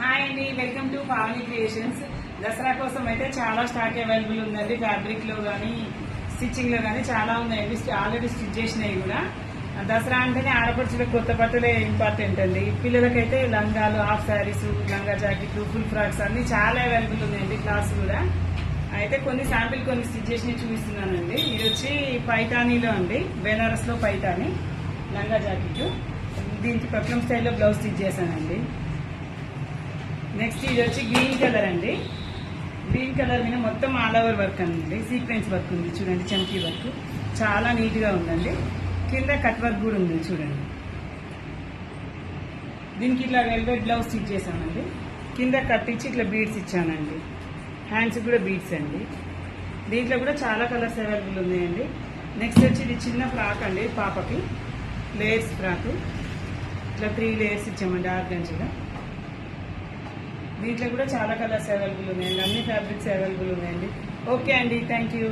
Hi అండి, welcome to Pavani creations. Dasara కోసం అయితే చాలా స్టాక్ అవైలబుల్ ఉందండి. ఫ్యాబ్రిక్ లో కానీ స్టిచ్చింగ్ లో కానీ చాలా ఉన్నాయండి. ఆల్రెడీ స్టిచ్ చేసినాయి కూడా. దసరా అంటేనే ఆడపడుచులకు కొత్త బట్టలే ఇంపార్టెంట్ అండి. పిల్లలకైతే లంగాలు, హాఫ్ శారీస్, లంగా జాకెట్లు, ఫుల్ ఫ్రాక్స్ అన్ని చాలా అవైలబుల్ ఉన్నాయండి. క్లాస్ కూడా అయితే కొన్ని శాంపిల్ కొన్ని స్టిచ్ చేసి చూపిస్తున్నానండి. ఇది వచ్చి పైతానీలో అండి, బెనారస్ లో పైతానీ లంగా జాకెట్. దీనికి పట్లం స్టైల్లో బ్లౌజ్ స్టిచ్ చేశానండి. నెక్స్ట్ ఇది వచ్చి గ్రీన్ కలర్ అండి. గ్రీన్ కలర్ మీద మొత్తం ఆల్ ఓవర్ వర్క్ అండి, సీక్వెన్స్ వర్క్ ఉంది చూడండి, చంకీ వర్క్ చాలా నీట్ గా ఉందండి. కింద కట్ వర్క్ కూడా ఉంది చూడండి. దీనికి ఇట్లా వెల్వెట్ బ్లౌజ్ స్టిచ్ చేశానండి. కింద కట్ ఇచ్చి ఇట్లా బీడ్స్ ఇచ్చానండి. హ్యాండ్స్ కూడా బీడ్స్ అండి. దీంట్లో కూడా చాలా కలర్స్ అవైలబుల్ ఉన్నాయండి. నెక్స్ట్ వచ్చి ఇది చిన్న ఫ్రాక్ అండి, పాపకి లేయర్స్ ఫ్రాక్. ఇట్లా 3 లేయర్స్ ఇచ్చామండి ఆర్గంజీగా. దీంట్లో కూడా చాలా కలర్స్ అవైలబుల్ ఉన్నాయండి. అన్ని ఫ్యాబ్రిక్స్ అవైలబుల్ ఉన్నాయండి. ఓకే అండి, థ్యాంక్ యూ.